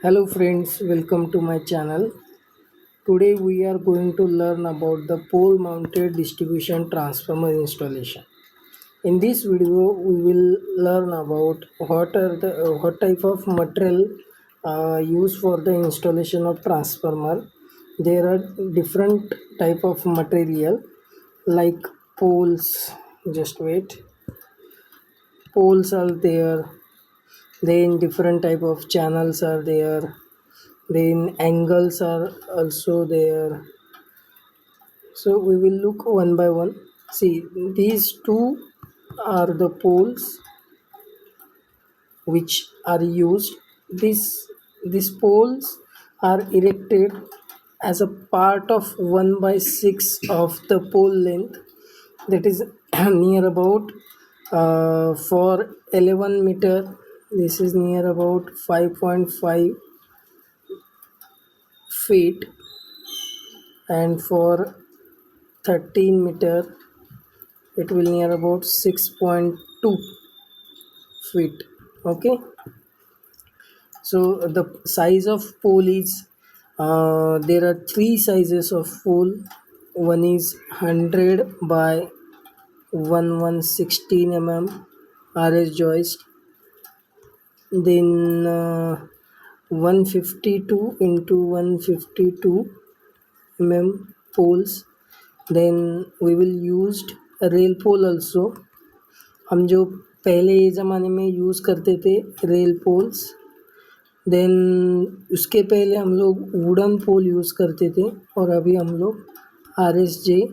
Hello friends, welcome to my channel. Today we are going to learn about the pole mounted distribution transformer installation. In this video we will learn about what type of material used for the installation of transformer. There are different type of material like poles. Just wait. Poles are there, then different type of channels are there, then angles are also there. So we will look one by one. See, these two are the poles which are used. These poles are erected as a part of 1 by 6 of the pole length, that is near about for 11 meter. This is near about 5.5 feet, and for 13 meter it will near about 6.2 feet. Okay, so the size of pole is there are three sizes of pole. One is 100 by 116 mm RS joist, then 152 into 152 mm poles. Then we will used a rail pole also. हम जो पहले ज़माने में use करते थे rail poles, then उसके पहले हम लोग वुडन पोल यूज़ करते थे, और अभी हम लोग RSJ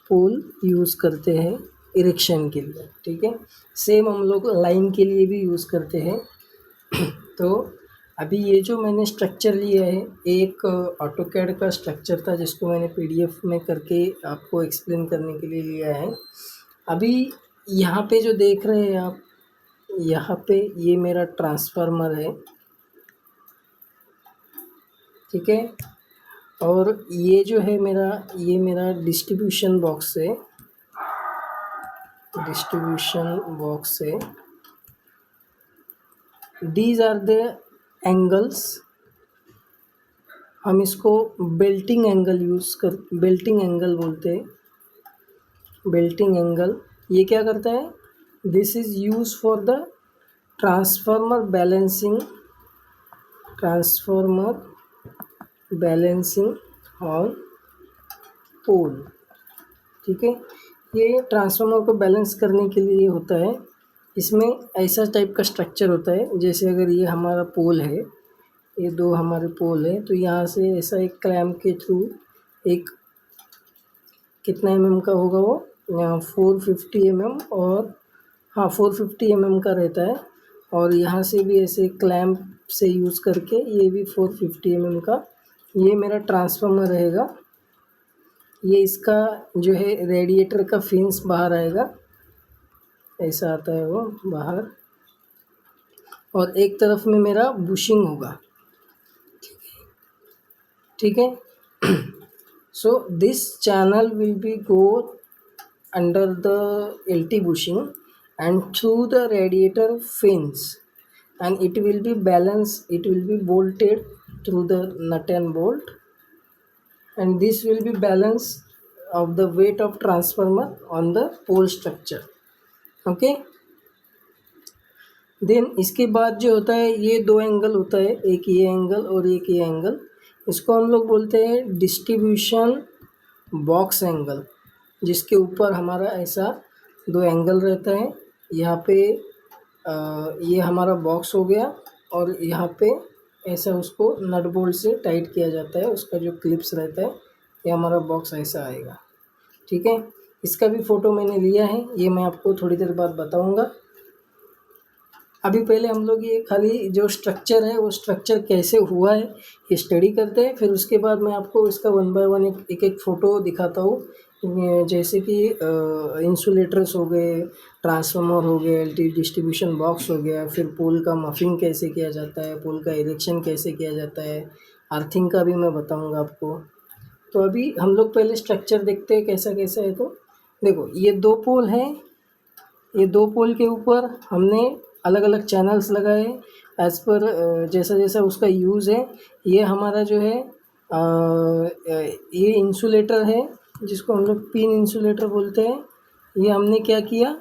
पोल यूज़ करते हैं इरेक्शन के लिए. ठीक है, सेम हम लोग लाइन के लिए भी यूज़ करते हैं. तो अभी ये जो मैंने स्ट्रक्चर लिया है, एक ऑटोकैड का स्ट्रक्चर था जिसको मैंने PDF में करके आपको एक्सप्लेन करने के लिए लिया है. अभी यहाँ पे जो देख रहे हैं आप, यहाँ पे ये मेरा ट्रांसफार्मर है. ठीक है, और ये जो है ये मेरा डिस्ट्रीब्यूशन बॉक्स है. These are the angles. हम इसको बेल्टिंग एंगल बोलते हैं. बेल्टिंग एंगल ये क्या करता है? This is use for the transformer balancing on pole. ठीक है, ये ट्रांसफार्मर को बैलेंस करने के लिए होता है. इसमें ऐसा टाइप का स्ट्रक्चर होता है, जैसे अगर ये हमारा पोल है, ये दो हमारे पोल है, तो यहाँ से ऐसा एक क्लैम्प के थ्रू एक कितना mm का होगा वो, 450 mm, और हाँ 450 mm का रहता है. और यहाँ से भी ऐसे क्लैम्प से यूज़ करके ये भी 450 mm का, ये मेरा ट्रांसफार्मर रहेगा. ये इसका जो है रेडिएटर का फिन्स बाहर आएगा, ऐसा आता है वो बाहर, और एक तरफ में मेरा बुशिंग होगा. ठीक है, so this channel will be go under the LT bushing and through the radiator fins, and it will be bolted through the nut and bolt, and this will be balance of the weight of transformer on the pole structure. Okay, then इसके बाद जो होता है, ये दो angle होता है, एक ये एंगल और एक ये एंगल. इसको हम लोग बोलते हैं डिस्ट्रीब्यूशन बॉक्स एंगल, जिसके ऊपर हमारा ऐसा दो एंगल रहता है. यहाँ पे ये हमारा बॉक्स हो गया, और यहाँ पे ऐसा उसको नट बोल्ट से टाइट किया जाता है. उसका जो क्लिप्स रहता है, ये हमारा बॉक्स ऐसा आएगा. ठीक है, इसका भी फ़ोटो मैंने लिया है, ये मैं आपको थोड़ी देर बाद बताऊँगा. अभी पहले हम लोग ये खाली जो स्ट्रक्चर है, वो स्ट्रक्चर कैसे हुआ है ये स्टडी करते हैं. फिर उसके बाद मैं आपको इसका 1 बाय 1 एक फ़ोटो दिखाता हूँ. जैसे कि इंसुलेटर्स हो गए, ट्रांसफार्मर हो गए, LT डिस्ट्रीब्यूशन बॉक्स हो गया, फिर पोल का मफिंग कैसे किया जाता है, पोल का इरेक्शन कैसे किया जाता है, अर्थिंग का भी मैं बताऊँगा आपको. तो अभी हम लोग पहले स्ट्रक्चर देखते हैं कैसा कैसा है. तो देखो, ये दो पोल हैं. ये दो पोल के ऊपर हमने अलग अलग चैनल्स लगाए, एज़ पर जैसा जैसा उसका यूज़ है। ये हमारा जो है ये इंसुलेटर है जिसको हम लोग पिन इंसुलेटर बोलते हैं। ये हमने क्या किया,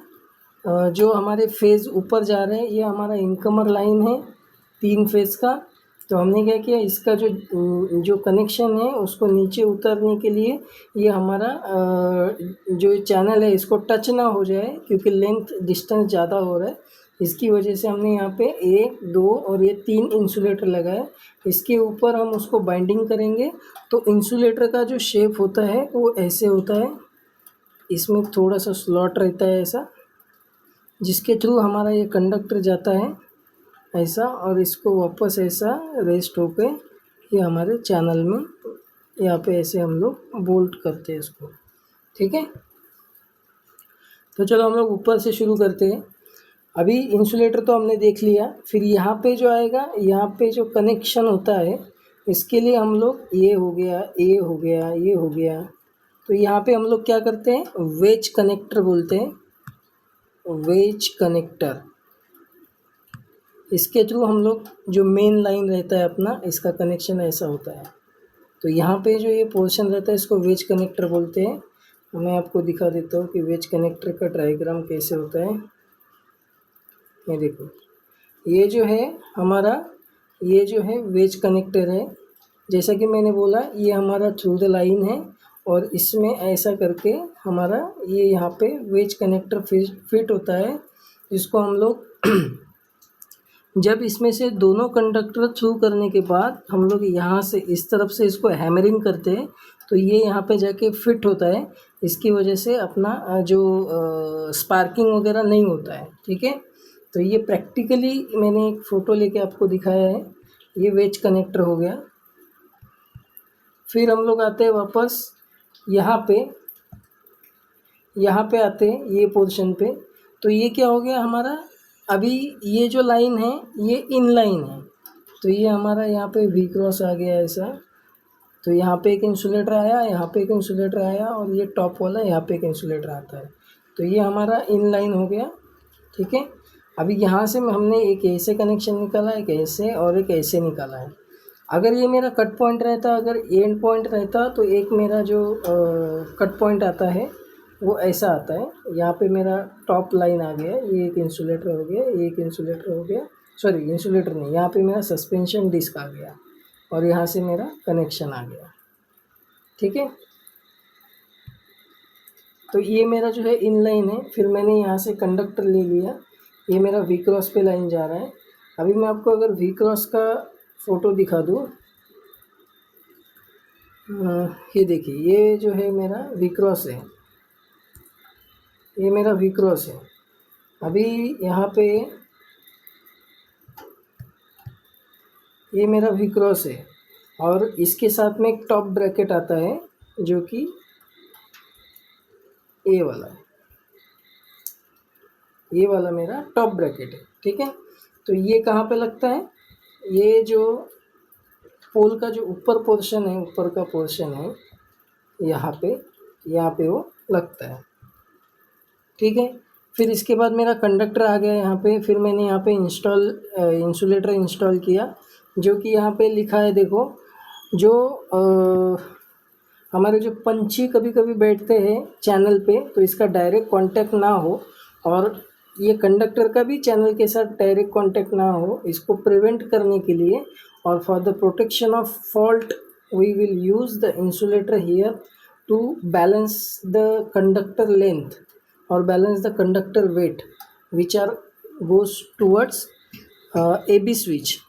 जो हमारे फेज़ ऊपर जा रहे हैं ये हमारा इनकमर लाइन है 3 फेज़ का। तो हमने क्या किया, इसका जो कनेक्शन है उसको नीचे उतरने के लिए ये हमारा जो चैनल है इसको टच ना हो जाए, क्योंकि लेंथ डिस्टेंस ज़्यादा हो रहा है, इसकी वजह से हमने यहाँ पे 1, 2 और ये 3 इंसुलेटर लगाए। इसके ऊपर हम उसको बाइंडिंग करेंगे। तो इंसुलेटर का जो शेप होता है वो ऐसे होता है, इसमें थोड़ा सा स्लॉट रहता है ऐसा, जिसके थ्रू हमारा ये कंडक्टर जाता है ऐसा, और इसको वापस ऐसा रेस्ट होके ये हमारे चैनल में यहाँ पे ऐसे हम लोग बोल्ट करते हैं इसको। ठीक है, तो चलो हम लोग ऊपर से शुरू करते हैं। अभी इंसुलेटर तो हमने देख लिया, फिर यहाँ पे जो आएगा, यहाँ पे जो कनेक्शन होता है इसके लिए हम लोग ये हो गया, ये हो गया, ये हो गया, तो यहाँ पे हम लोग क्या करते हैं, वेज कनेक्टर बोलते हैं, वेज कनेक्टर। इसके थ्रू हम लोग जो मेन लाइन रहता है अपना, इसका कनेक्शन ऐसा होता है। तो यहाँ पे जो ये पोर्शन रहता है इसको वेज कनेक्टर बोलते हैं। मैं आपको दिखा देता हूँ कि वेज कनेक्टर का डायग्राम कैसे होता है। ये देखो, ये जो है हमारा, ये जो है वेज कनेक्टर है। जैसा कि मैंने बोला ये हमारा थ्रू द लाइन है, और इसमें ऐसा करके हमारा ये यहाँ पे वेज कनेक्टर फिट होता है, जिसको हम लोग जब इसमें से दोनों कंडक्टर थ्रू करने के बाद हम लोग यहाँ से इस तरफ से इसको हैमरिंग करते हैं, तो ये यहाँ पे जाके फिट होता है। इसकी वजह से अपना जो स्पार्किंग वगैरह नहीं होता है। ठीक है, तो ये प्रैक्टिकली मैंने एक फ़ोटो लेके आपको दिखाया है। ये वेज कनेक्टर हो गया। फिर हम लोग आते हैं वापस यहाँ पे आते हैं ये पोर्शन पे। तो ये क्या हो गया हमारा, अभी ये जो लाइन है ये इन लाइन है, तो ये हमारा यहाँ पे वी क्रॉस आ गया ऐसा। तो यहाँ पे एक इंसुलेटर आया, यहाँ पे एक इंसुलेटर आया, और ये टॉप वाला यहाँ पे एक इंसुलेटर आता है। तो ये हमारा इन लाइन हो गया। ठीक है, अभी यहाँ से हमने एक ऐसे कनेक्शन निकाला, एक ऐसे और एक ऐसे निकाला है। अगर ये मेरा कट पॉइंट रहता, अगर एंड पॉइंट रहता, तो एक मेरा जो कट पॉइंट आता है वो ऐसा आता है। यहाँ पे मेरा टॉप लाइन आ गया, ये एक इंसुलेटर हो गया, ये एक इंसुलेटर हो गया, सॉरी इंसुलेटर नहीं, यहाँ पे मेरा सस्पेंशन डिस्क आ गया, और यहाँ से मेरा कनेक्शन आ गया। ठीक है, तो ये मेरा जो है इन लाइन है। फिर मैंने यहाँ से कंडक्टर ले लिया, ये मेरा वी क्रॉस पे लाइन जा रहा है। अभी मैं आपको अगर वी क्रॉस का फ़ोटो दिखा दूँ, ये देखिए, ये जो है मेरा वी क्रॉस है, ये मेरा वी क्रॉस है। अभी यहाँ पे ये मेरा वी क्रॉस है, और इसके साथ में एक टॉप ब्रैकेट आता है जो कि ये वाला है, ये वाला मेरा टॉप ब्रैकेट है। ठीक है, तो ये कहाँ पे लगता है, ये जो पोल का जो ऊपर पोर्शन है, ऊपर का पोर्शन है, यहाँ पे वो लगता है। ठीक है, फिर इसके बाद मेरा कंडक्टर आ गया यहाँ पे। फिर मैंने यहाँ पे इंसुलेटर इंस्टॉल किया, जो कि यहाँ पे लिखा है, देखो, जो हमारे जो पंछी कभी कभी बैठते हैं चैनल पे, तो इसका डायरेक्ट कांटेक्ट ना हो, और ये कंडक्टर का भी चैनल के साथ डायरेक्ट कांटेक्ट ना हो, इसको प्रिवेंट करने के लिए, और for the protection of fault we will use the insulator here to balance the conductor length और balance the conductor weight which are goes towards AB switch.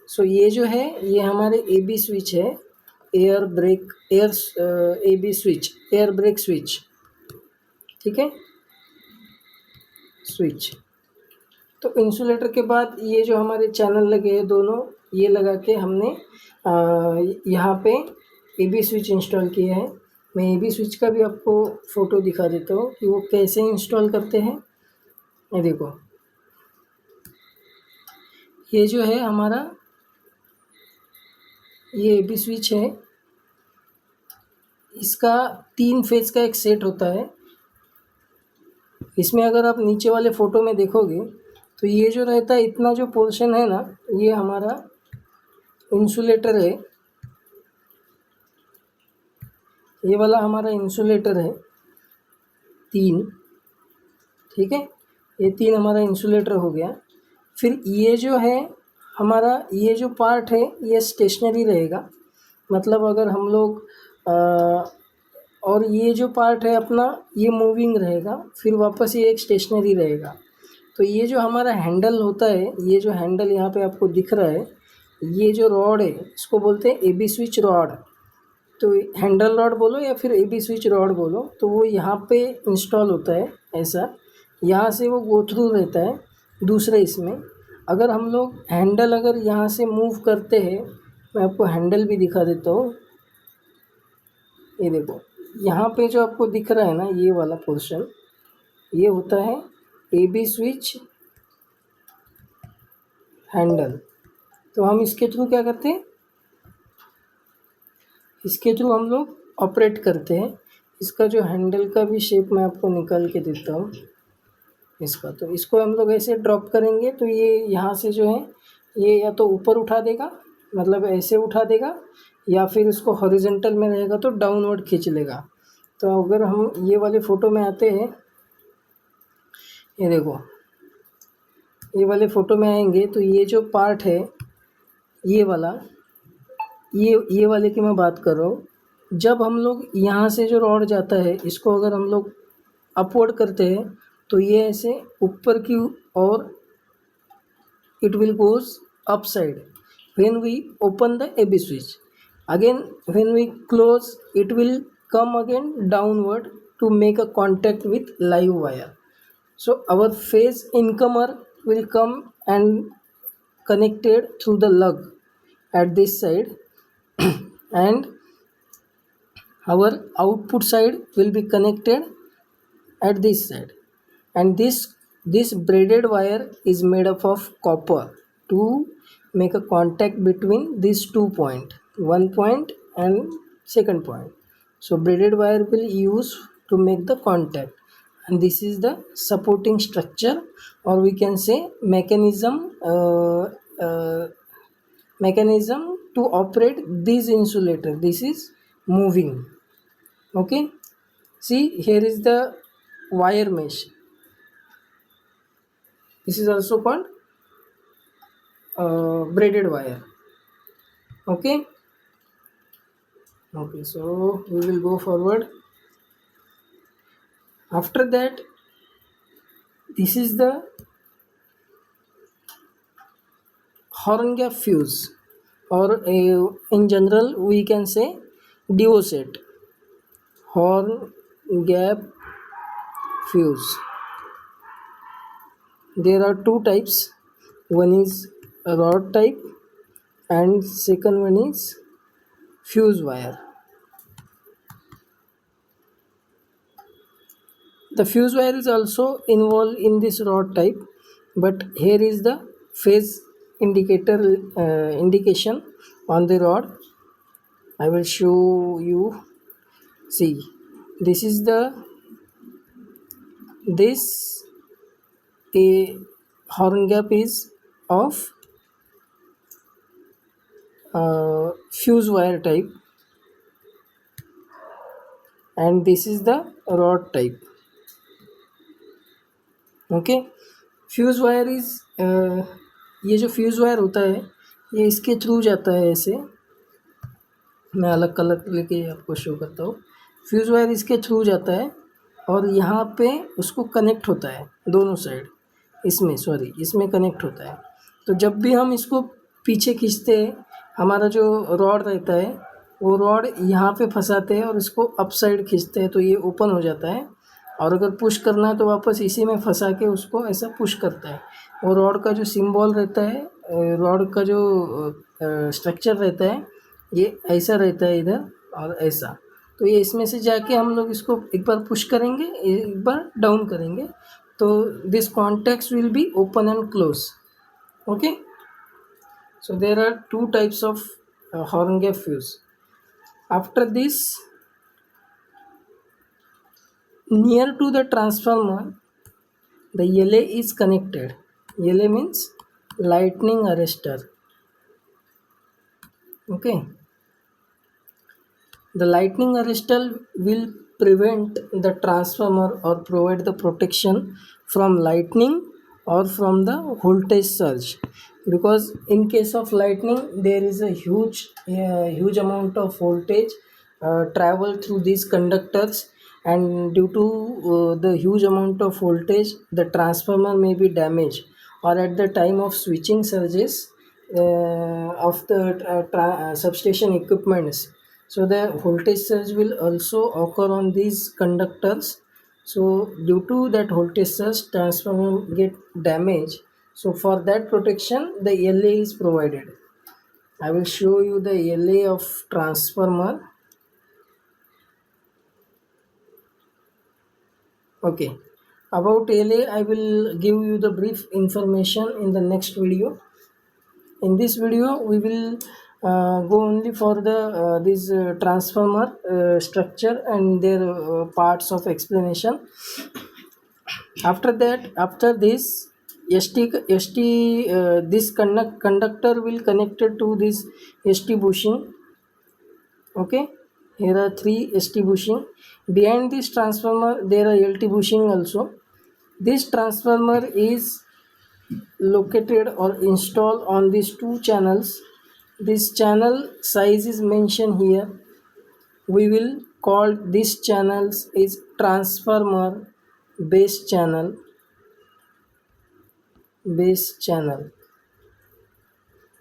So ये जो है ये हमारे AB स्विच है, air AB switch, air break switch. ठीक है, switch. तो इंसुलेटर के बाद ये जो हमारे चैनल लगे हैं दोनों, ये लगा के हमने यहाँ पे AB स्विच इंस्टॉल किया है। मैं AB स्विच का भी आपको फ़ोटो दिखा देता हूँ कि वो कैसे इंस्टॉल करते हैं। ये देखो, ये जो है हमारा ये AB स्विच है, इसका 3 फेज़ का एक सेट होता है। इसमें अगर आप नीचे वाले फ़ोटो में देखोगे तो ये जो रहता है इतना जो पोर्शन है ना, ये हमारा इंसुलेटर है, ये वाला हमारा इंसुलेटर है 3, ठीक है। ये 3 हमारा इंसुलेटर हो गया। फिर ये जो है हमारा, ये जो पार्ट है ये स्टेशनरी रहेगा, मतलब अगर हम लोग और ये जो पार्ट है अपना ये मूविंग रहेगा, फिर वापस ये एक स्टेशनरी रहेगा। तो ये जो हमारा हैंडल होता है, ये जो हैंडल यहाँ पे आपको दिख रहा है, ये जो रॉड है इसको बोलते हैं एबी स्विच रॉड। तो हैंडल रॉड बोलो या फिर एबी स्विच रॉड बोलो, तो वो यहाँ पे इंस्टॉल होता है ऐसा, यहाँ से वो गो थ्रू रहता है दूसरे इसमें। अगर हम लोग हैंडल अगर यहाँ से मूव करते हैं, मैं आपको हैंडल भी दिखा देता हूँ। ये देखो यहाँ पे जो आपको दिख रहा है ना, ये वाला पोर्शन, ये होता है एबी स्विच हैंडल। तो हम इसके थ्रू क्या करते हैं, इसके थ्रू हम लोग ऑपरेट करते हैं। इसका जो हैंडल का भी शेप मैं आपको निकाल के देता हूँ इसका। तो इसको हम लोग ऐसे ड्रॉप करेंगे तो ये यहाँ से जो है ये या तो ऊपर उठा देगा, मतलब ऐसे उठा देगा, या फिर इसको हॉरिजॉन्टल में रहेगा तो डाउनवर्ड खींच लेगा। तो अगर हम ये वाले फ़ोटो में आते हैं, ये देखो ये वाले फ़ोटो में आएंगे तो ये जो पार्ट है ये वाला, ये वाले की मैं बात कर रहा हूँ। जब हम लोग यहाँ से जो रॉड जाता है इसको अगर हम लोग अपवर्ड करते हैं तो ये ऐसे ऊपर की ओर it will goes upside when we open the AB switch. Again when we close it will come again downward to make a contact with live wire. So our phase incomer will come and connected through the lug at this side and our output side will be connected at this side. And this braided wire is made up of copper to make a contact between these 2 points, one point and second point. So braided wire will use to make the contact, and this is the supporting structure, or we can say mechanism to operate this insulator. This is moving. Okay, see here is the wire mesh. This is also called braided wire. Okay, so we will go forward. After that, this is the horn gap fuse, or in general we can say DO set, horn gap fuse. There are 2 types, one is a rod type and second one is fuse wire. The fuse wire is also involved in this rod type, but here is the phase indication on the rod. I will show you. See, this is this a horn gap is of fuse wire type, and this is the rod type. Okay, fuse wire is ये जो fuse wire होता है ये इसके through जाता है ऐसे। मैं अलग कलर लेके आपको शो करता हूँ। फ्यूज़ वायर इसके थ्रू जाता है और यहाँ पे उसको कनेक्ट होता है दोनों साइड, इसमें कनेक्ट होता है। तो जब भी हम इसको पीछे खींचते हैं, हमारा जो रॉड रहता है वो रॉड यहाँ पे फंसाते हैं और इसको अप साइड खींचते हैं तो ये ओपन हो जाता है, और अगर पुश करना है तो वापस इसी में फंसा के उसको ऐसा पुश करता है। और रॉड का जो सिंबल रहता है, रॉड का जो स्ट्रक्चर रहता है ये ऐसा रहता है इधर और ऐसा। तो ये इसमें से जाके हम लोग इसको एक बार पुश करेंगे, एक बार डाउन करेंगे, तो this contacts will be open and close. Okay, so there are 2 types of horn gap fuse. After this, near to the transformer the LA is connected. LA means lightning arrestor. Okay, the lightning arrestor will prevent the transformer or provide the protection from lightning or from the voltage surge, because in case of lightning there is a huge amount of voltage travel through these conductors, and due to the huge amount of voltage the transformer may be damaged, or at the time of switching surges of the substation equipments, so the voltage surge will also occur on these conductors. So due to that voltage surge transformer get damaged, so for that protection the LA is provided. I will show you the LA of transformer. Okay, about LA I will give you the brief information in the next video. In this video we will go only for the this transformer structure and their parts of explanation. After that, after this this conductor will connected to this ST bushing. Okay, here are three ST bushing. Behind this transformer there are LT bushing also. This transformer is located or installed on these two channels. This channel size is mentioned here. We will call this channels is transformer base channel.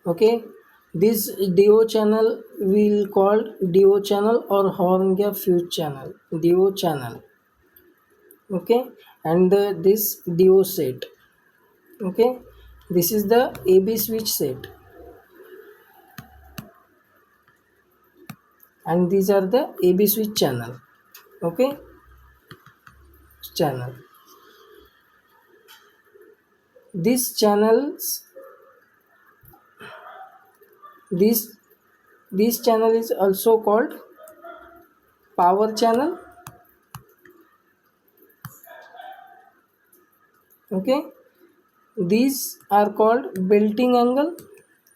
Okay, this DO channel will called DO channel or horn gap fuse channel, DO channel. Okay, and this DO set. Okay, this is the AB switch set, and these are the AB switch channel. Okay, channel. These channels, this channel is also called power channel. Okay, these are called belting angle,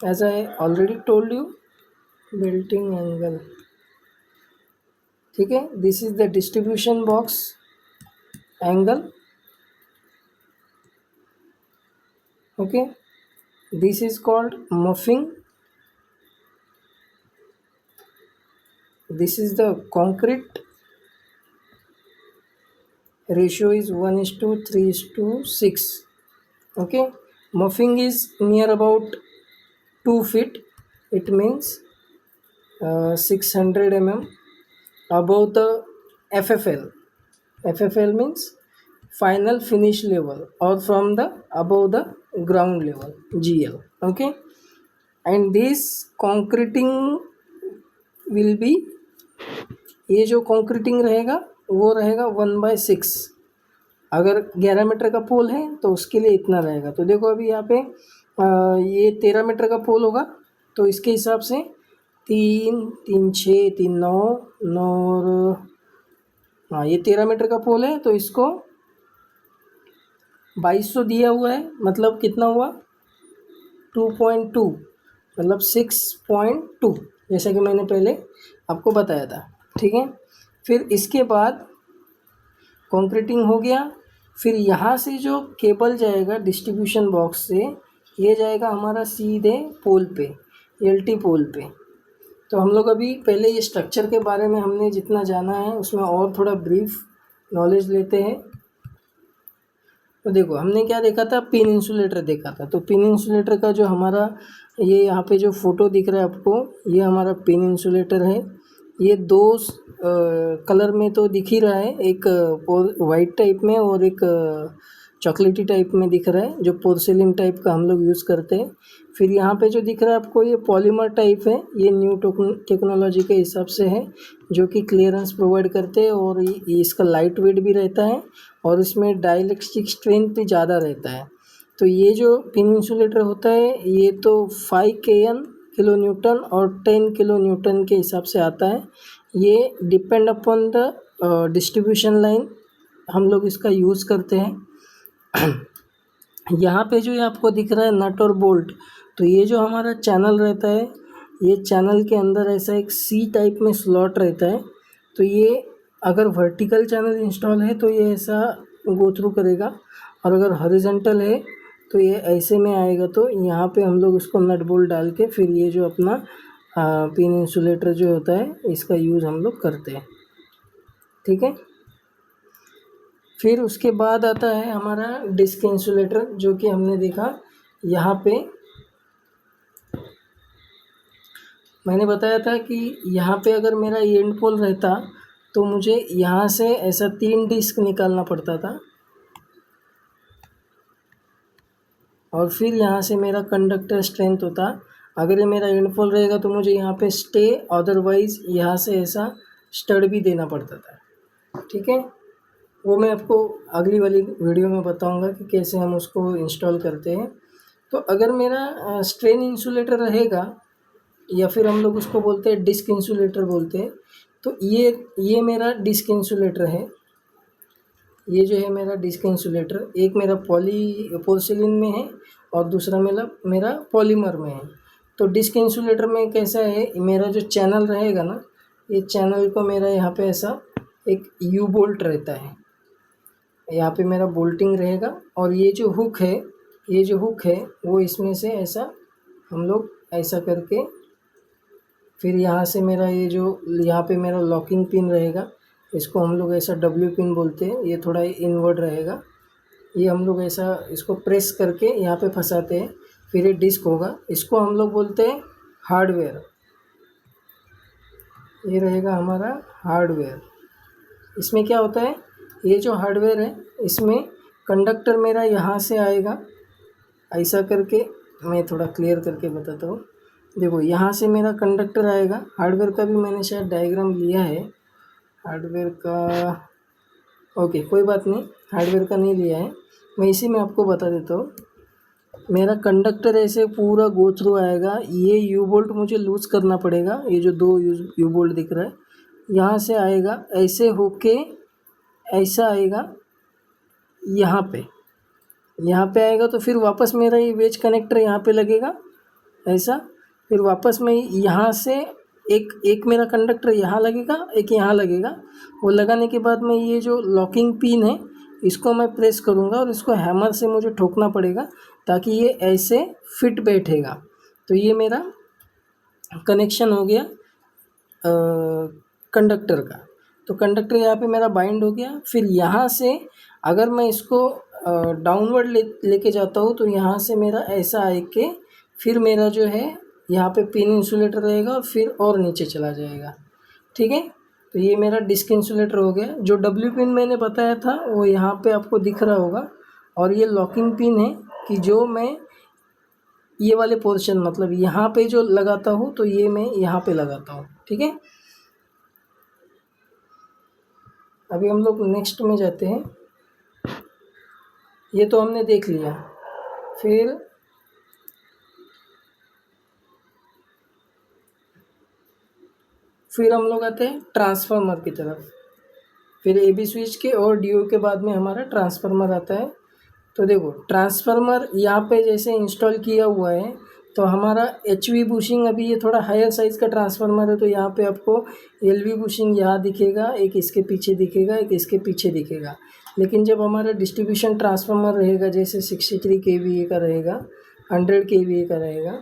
as I already told you, belting angle. Okay, this is the distribution box angle. Okay, this is called muffing. This is the concrete. Ratio is 1:3:6. Okay, muffing is near about 2 feet. It means 600 mm above the FFL. FFL means final finish level, or from the above the ground level, GL. Okay, and this concreting will be, ये जो concreting रहेगा वो रहेगा 1/6. अगर 11 metre का पोल है तो उसके लिए इतना रहेगा. तो देखो अभी यहाँ पे ये 13 मीटर का पोल होगा, तो इसके हिसाब से 3 3 6 3 9 9 और हाँ, ये 13 मीटर का पोल है, तो इसको 2200 दिया हुआ है, मतलब कितना हुआ 2.2, मतलब 6.2, जैसा कि मैंने पहले आपको बताया था. ठीक है, फिर इसके बाद कंक्रीटिंग हो गया. फिर यहाँ से जो केबल जाएगा डिस्ट्रीब्यूशन बॉक्स से, ये जाएगा हमारा सीधे पोल पे, LT पोल पे. तो हम लोग अभी पहले ये स्ट्रक्चर के बारे में हमने जितना जाना है उसमें और थोड़ा ब्रीफ नॉलेज लेते हैं. तो देखो हमने क्या देखा था, पिन इंसुलेटर देखा था. तो पिन इंसुलेटर का जो हमारा ये यहाँ पे जो फोटो दिख रहा है आपको, ये हमारा पिन इंसुलेटर है. ये दो कलर में तो दिख ही रहा है, एक वाइट टाइप में और एक चॉकलेटी टाइप में दिख रहा है, जो पोर्सिलिन टाइप का हम लोग यूज़ करते हैं. फिर यहाँ पे जो दिख रहा है आपको ये पॉलीमर टाइप है, ये न्यू टेक्नोलॉजी के हिसाब से है, जो कि क्लियरेंस प्रोवाइड करते हैं, और ये इसका लाइट वेट भी रहता है, और इसमें डाइलेक्ट्रिक स्ट्रेंथ भी ज़्यादा रहता है. तो ये जो पिन इंसुलेटर होता है ये तो 5 kN किलो न्यूटन और 10 किलो न्यूटन के हिसाब से आता है. ये depend upon the distribution line हम लोग इसका यूज़ करते हैं. यहाँ पे जो ये आपको दिख रहा है नट और बोल्ट, तो ये जो हमारा चैनल रहता है, ये चैनल के अंदर ऐसा एक सी टाइप में स्लॉट रहता है। तो ये अगर वर्टिकल चैनल इंस्टॉल है तो ये ऐसा गो थ्रू करेगा, और अगर हॉरिजॉन्टल है तो ये ऐसे में आएगा। तो यहाँ पे हम लोग उसको नट बोल्ट डाल के फिर ये जो अपना पिन इंसुलेटर जो होता है इसका यूज़ हम लोग करते हैं, ठीक है। फिर उसके बाद आता है हमारा डिस्क इंसुलेटर, जो कि हमने देखा यहाँ पे मैंने बताया था कि यहाँ पे अगर मेरा एंड पोल रहता तो मुझे यहाँ से ऐसा 3 डिस्क निकालना पड़ता था, और फिर यहाँ से मेरा कंडक्टर स्ट्रेंथ होता। अगर ये मेरा एंड पोल रहेगा तो मुझे यहाँ पे स्टे, अदरवाइज़ यहाँ से ऐसा स्टड भी देना पड़ता था, ठीक है। वो मैं आपको अगली वाली वीडियो में बताऊंगा कि कैसे हम उसको इंस्टॉल करते हैं। तो अगर मेरा स्ट्रेन इंसुलेटर रहेगा, या फिर हम लोग उसको बोलते हैं डिस्क इंसुलेटर बोलते हैं, तो ये मेरा डिस्क इंसुलेटर है। ये जो है मेरा डिस्क इंसुलेटर, एक मेरा पोर्सिलिन में है और दूसरा मेरा पॉलीमर में है। तो डिस्क इंसुलेटर में कैसा है, मेरा जो चैनल रहेगा ना, ये चैनल को मेरा यहाँ पे ऐसा एक यू बोल्ट रहता है, यहाँ पे मेरा बोल्टिंग रहेगा, और ये जो हुक है वो इसमें से ऐसा हम लोग ऐसा करके, फिर यहाँ से मेरा ये जो यहाँ पे मेरा लॉकिंग पिन रहेगा, इसको हम लोग ऐसा डब्ल्यू पिन बोलते हैं, ये थोड़ा इनवर्ड रहेगा। ये हम लोग ऐसा इसको प्रेस करके यहाँ पे फंसाते हैं, फिर ये डिस्क होगा, इसको हम लोग बोलते हैं हार्डवेयर। ये रहेगा हमारा हार्डवेयर। इसमें क्या होता है, ये जो हार्डवेयर है इसमें कंडक्टर मेरा यहाँ से आएगा, ऐसा करके मैं थोड़ा क्लियर करके बताता हूँ। देखो यहाँ से मेरा कंडक्टर आएगा, हार्डवेयर का भी मैंने शायद डायग्राम लिया है हार्डवेयर का, ओके कोई बात नहीं, हार्डवेयर का नहीं लिया है, मैं इसी में आपको बता देता हूँ। मेरा कंडक्टर ऐसे पूरा गो थ्रू आएगा, ये यू बोल्ट मुझे लूज़ करना पड़ेगा, ये जो 2 यू बोल्ट दिख रहा है यहाँ से आएगा, ऐसे होके ऐसा आएगा यहाँ पे आएगा, तो फिर वापस मेरा ये वेज कनेक्टर यहाँ पे लगेगा ऐसा, फिर वापस मैं यहाँ से एक मेरा कंडक्टर यहाँ लगेगा, एक यहाँ लगेगा। वो लगाने के बाद मैं ये जो लॉकिंग पिन है इसको मैं प्रेस करूँगा, और इसको हैमर से मुझे ठोकना पड़ेगा ताकि ये ऐसे फिट बैठेगा। तो ये मेरा कनेक्शन हो गया कंडक्टर का। तो कंडक्टर यहाँ पे मेरा बाइंड हो गया। फिर यहाँ से अगर मैं इसको डाउनवर्ड लेके जाता हूँ तो यहाँ से मेरा ऐसा आए के फिर मेरा जो है यहाँ पे पिन इंसुलेटर रहेगा, फिर और नीचे चला जाएगा, ठीक है। तो ये मेरा डिस्क इंसुलेटर हो गया। जो डब्ल्यू पिन मैंने बताया था वो यहाँ पे आपको दिख रहा होगा, और ये लॉकिंग पिन है कि जो मैं ये वाले पोर्शन मतलब यहाँ पे जो लगाता हूँ तो ये मैं यहाँ पे लगाता हूँ, ठीक है। अभी हम लोग नेक्स्ट में जाते हैं। ये तो हमने देख लिया। फिर हम लोग आते हैं ट्रांसफार्मर की तरफ। फिर ए बी स्विच के और डी ओ के बाद में हमारा ट्रांसफार्मर आता है। तो देखो ट्रांसफार्मर यहाँ पे जैसे इंस्टॉल किया हुआ है, तो हमारा एच वी बुशिंग, अभी ये थोड़ा हायर साइज़ का ट्रांसफार्मर है तो यहाँ पे आपको एल वी बुशिंग यहाँ दिखेगा, एक इसके पीछे दिखेगा, एक इसके पीछे दिखेगा। लेकिन जब हमारा डिस्ट्रीब्यूशन ट्रांसफार्मर रहेगा, जैसे 63 kVA का रहेगा, 100 kVA का रहेगा।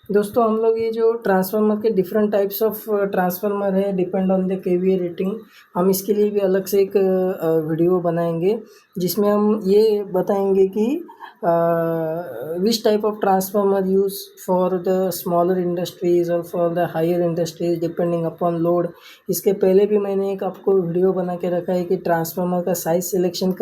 दोस्तों हम लोग ये जो ट्रांसफार्मर के डिफरेंट टाइप्स ऑफ ट्रांसफार्मर है, depend on the KVA rating, हम इसके लिए भी अलग से एक वीडियो बनाएंगे जिसमें हम ये बताएंगे कि which type of transformer use for the smaller industries और for the higher industries depending upon load. इसके पहले भी मैंने एक आपको वीडियो बना के रखा है कि ट्रांसफार्मर का साइज़ सिलेक्शन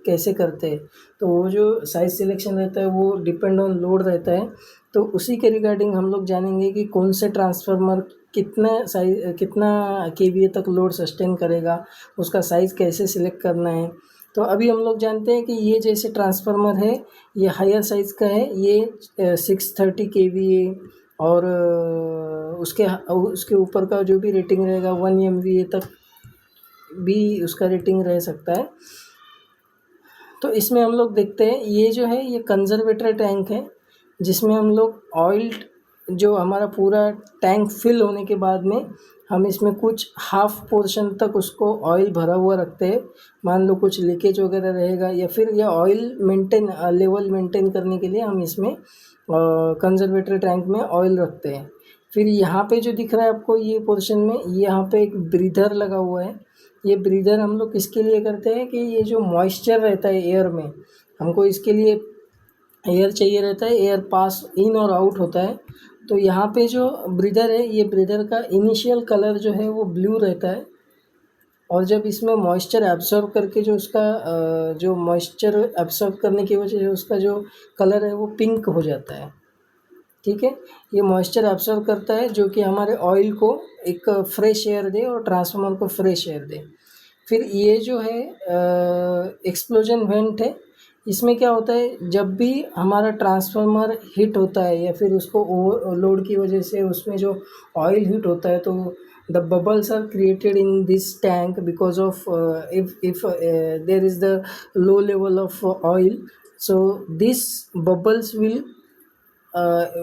कैसे करते हैं। तो वो जो साइज़ सिलेक्शन रहता है वो डिपेंड ऑन लोड रहता है। तो उसी के रिगार्डिंग हम लोग जानेंगे कि कौन से ट्रांसफार्मर कितना केवीए तक लोड सस्टेन करेगा, उसका साइज़ कैसे सिलेक्ट करना है। तो अभी हम लोग जानते हैं कि ये जैसे ट्रांसफार्मर है ये हायर साइज़ का है, ये 630 kVA और उसके ऊपर का जो भी रेटिंग रहेगा 1 MVA तक भी उसका रेटिंग रह सकता है। तो इसमें हम लोग देखते हैं, ये जो है ये कंजर्वेटर टैंक है, जिसमें हम लोग ऑयल, जो हमारा पूरा टैंक फिल होने के बाद में हम इसमें कुछ हाफ पोर्शन तक उसको ऑयल भरा हुआ रखते हैं। मान लो कुछ लीकेज वगैरह रहेगा या फिर यह ऑयल लेवल मेंटेन करने के लिए हम इसमें कंजर्वेटर टैंक में ऑयल रखते हैं। फिर यहाँ पे जो दिख रहा है आपको ये पोर्शन में, यहाँ पे एक ब्रीदर लगा हुआ है। ये ब्रीदर हम लोग किसके लिए करते हैं कि ये जो मॉइस्चर रहता है एयर में, हमको इसके लिए एयर चाहिए रहता है, एयर पास इन और आउट होता है। तो यहाँ पे जो ब्रीदर है, ये ब्रीदर का इनिशियल कलर जो है वो ब्लू रहता है, और जब इसमें मॉइस्चर एब्सॉर्ब करके जो उसका जो मॉइस्चर एब्सॉर्ब करने की वजह से उसका जो कलर है वो पिंक हो जाता है। ठीक है, ये मॉइस्चर एब्सॉर्ब करता है जो कि हमारे ऑयल को एक फ्रेश एयर दे और ट्रांसफार्मर को फ्रेश एयर दे। फिर ये जो है एक्सप्लोजन वेंट है। इसमें क्या होता है, जब भी हमारा ट्रांसफार्मर हिट होता है या फिर उसको ओवरलोड की वजह से उसमें जो ऑयल हिट होता है, तो the bubbles are created in this tank because of if there is the low level of oil, so this bubbles will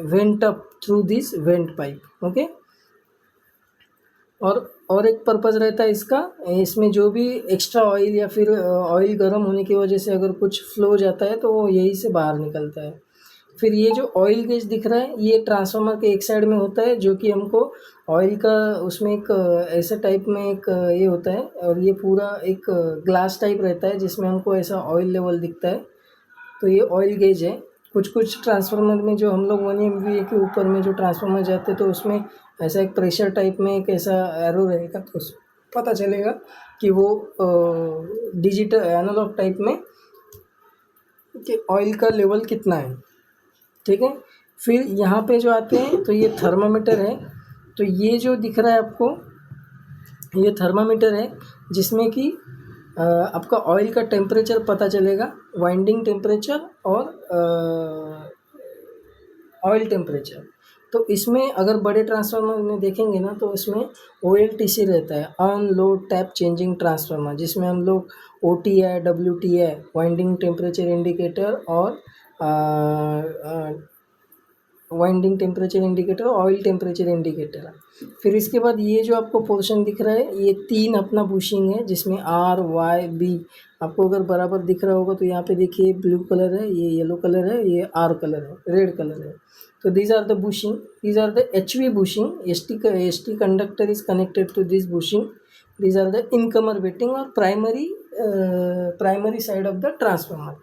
vent up through this vent pipe. Okay, और एक पर्पज़ रहता है इसका, इसमें जो भी एक्स्ट्रा ऑयल या फिर ऑयल गर्म होने की वजह से अगर कुछ फ्लो जाता है तो वो यहीं से बाहर निकलता है। फिर ये जो ऑयल गेज दिख रहा है ये ट्रांसफार्मर के एक साइड में होता है, जो कि हमको ऑयल का उसमें एक ऐसा टाइप में एक ये होता है, और ये पूरा एक ग्लास टाइप रहता है जिसमें हमको ऐसा ऑयल लेवल दिखता है। तो ये ऑयल गेज है। कुछ ट्रांसफार्मर में जो हम लोग 1 MVA के ऊपर में जो ट्रांसफार्मर जाते हैं तो उसमें ऐसा एक प्रेशर टाइप में एक ऐसा एरो रहेगा, तो पता चलेगा कि वो डिजिटल एनालॉग टाइप में कि ऑयल का लेवल कितना है। ठीक है, फिर यहाँ पे जो आते हैं तो ये थर्मामीटर है। तो ये जो दिख रहा है आपको, ये थर्मामीटर है जिसमें कि आपका ऑयल का टेम्परेचर पता चलेगा, वाइंडिंग टेम्परेचर और ऑयल टेम्परेचर। तो इसमें अगर बड़े ट्रांसफार्मर में देखेंगे ना तो इसमें OLTC रहता है, on load tap changing transformer, जिसमें हम लोग OTI, WTI, winding temperature indicator और winding temperature indicator, oil temperature indicator. फिर इसके बाद ये जो आपको पोर्शन दिख रहा है ये 3 अपना बुशिंग है, जिसमें RYB आपको अगर बराबर दिख रहा होगा तो यहाँ पे देखिए ब्लू कलर है, ये येलो कलर है, ये R कलर है, रेड कलर है। तो these are the bushing, these are the HV bushing, ST conductor is connected to this bushing. These are the incomer wetting और primary side of the transformer.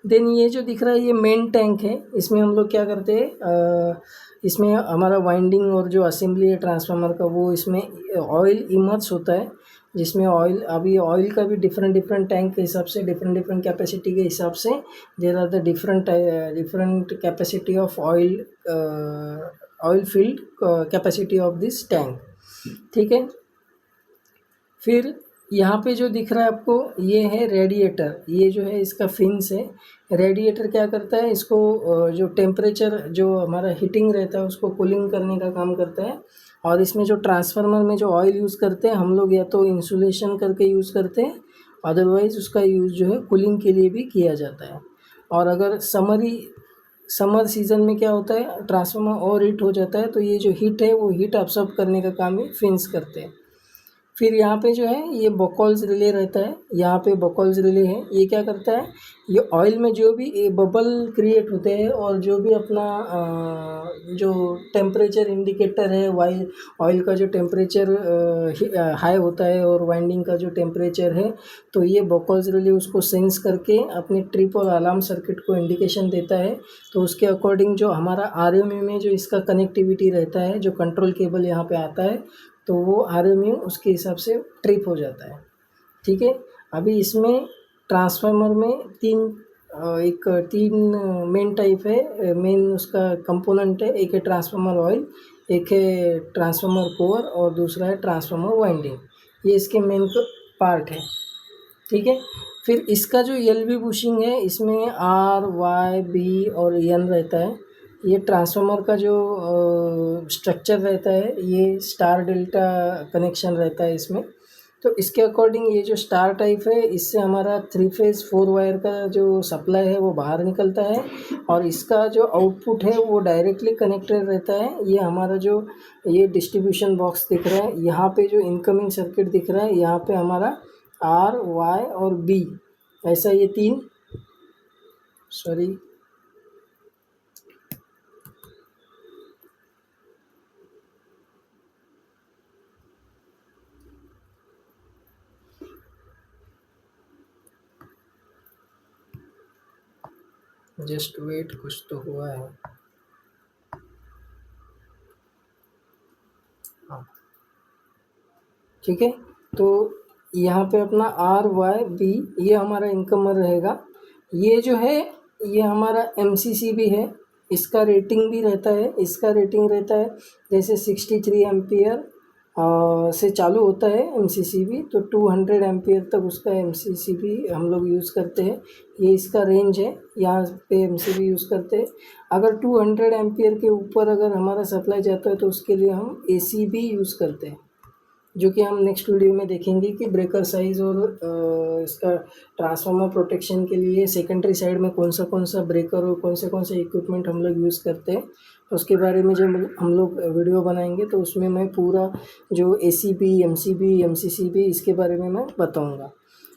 Then ये जो दिख रहा है ये मेन टैंक है। इसमें हम लोग क्या करते हैं, इसमें हमारा वाइंडिंग और जो असेंबली है ट्रांसफार्मर का वो इसमें ऑयल इमर्स होता है, जिसमें ऑयल, अभी ऑयल का भी डिफरेंट टैंक के हिसाब से डिफरेंट कैपेसिटी के हिसाब से there are the different capacity of oil field capacity of this tank. ठीक है, फिर यहाँ पे जो दिख रहा है आपको ये है रेडिएटर। ये जो है इसका फिन्स है। रेडिएटर क्या करता है, इसको जो टेम्परेचर जो हमारा हीटिंग रहता है उसको कूलिंग करने का काम करता है। और इसमें जो ट्रांसफार्मर में जो ऑयल यूज़ करते हैं हम लोग, या तो इंसुलेशन करके यूज़ करते हैं, अदरवाइज़ उसका यूज़ जो है कूलिंग के लिए भी किया जाता है। और अगर समर सीज़न में क्या होता है, ट्रांसफार्मर और हीट हो जाता है, तो ये जो हीट है वो हीट अब्सॉर्ब करने का काम ही फिन्स करते हैं। फिर यहाँ पे जो है ये बकॉल्स रिले रहता है, यहाँ पे बकॉल्स रिले है। ये क्या करता है, ये ऑयल में जो भी बबल क्रिएट होते हैं और जो भी अपना जो टेम्परेचर इंडिकेटर है, ऑयल का जो टेम्परेचर हाई होता है और वाइंडिंग का जो टेम्परेचर है, तो ये बकॉल्स रिले उसको सेंस करके अपने ट्रिप और अलार्म सर्किट को इंडिकेशन देता है। तो उसके अकॉर्डिंग जो हमारा RMU में जो इसका कनेक्टिविटी रहता है, जो कंट्रोल केबल यहाँ पे आता है, तो वो RMU उसके हिसाब से ट्रिप हो जाता है। ठीक है, अभी इसमें ट्रांसफार्मर में तीन मेन टाइप है, मेन उसका कंपोनेंट है। एक है ट्रांसफार्मर ऑयल, एक है ट्रांसफार्मर कोर और दूसरा है ट्रांसफार्मर वाइंडिंग। ये इसके मेन पार्ट है। ठीक है, फिर इसका जो LV बुशिंग है इसमें R, Y, B और N रहता है। ये ट्रांसफार्मर का जो स्ट्रक्चर रहता है ये स्टार डेल्टा कनेक्शन रहता है इसमें। तो इसके अकॉर्डिंग ये जो स्टार टाइप है, इससे हमारा 3 फेज़ 4 वायर का जो सप्लाई है वो बाहर निकलता है, और इसका जो आउटपुट है वो डायरेक्टली कनेक्टेड रहता है। ये हमारा जो ये डिस्ट्रीब्यूशन बॉक्स दिख रहा है, यहाँ पे जो इनकमिंग सर्किट दिख रहा है, यहाँ पे हमारा आर, वाई और बी, ऐसा ये 3 सॉरी जस्ट वेट, कुछ तो हुआ है। हाँ ठीक है, तो यहाँ पे अपना आर, वाई, बी ये हमारा इनकमर रहेगा। ये जो है ये हमारा MCCB है, इसका रेटिंग भी रहता है, इसका रेटिंग रहता है जैसे 63 एम्पियर से चालू होता है MCCB, तो 200 एम्पियर तक उसका MCCB हम लोग यूज़ करते हैं। ये इसका रेंज है, यहाँ पे MCB यूज़ करते हैं। अगर 200 एम्पियर के ऊपर अगर हमारा सप्लाई जाता है तो उसके लिए हम ACB यूज़ करते हैं, जो कि हम नेक्स्ट वीडियो में देखेंगे कि ब्रेकर साइज़ और इसका ट्रांसफार्मर प्रोटेक्शन के लिए सेकेंडरी साइड में कौन सा ब्रेकर और कौन से इक्विपमेंट हम लोग यूज़ करते हैं। तो उसके बारे में जब हम लोग वीडियो बनाएंगे तो उसमें मैं पूरा जो ACB, MCB, MCCB इसके बारे में मैं बताऊंगा।